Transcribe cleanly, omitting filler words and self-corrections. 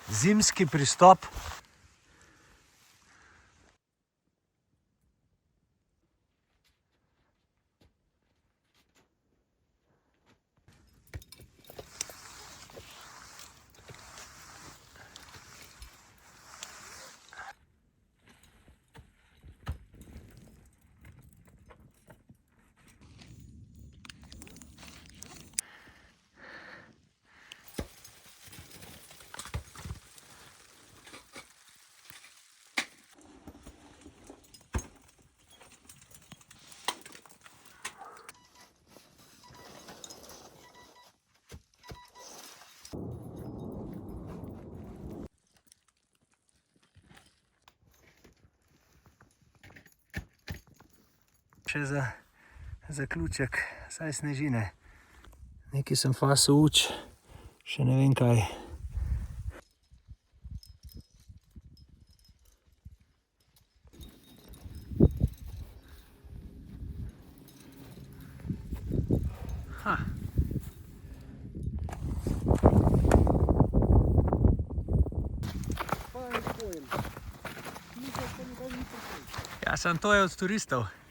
zimski pristop. Še za zaključek, saj snežine. Nekaj sem faso uč, še ne vem kaj. Ja, samo to je od turistov.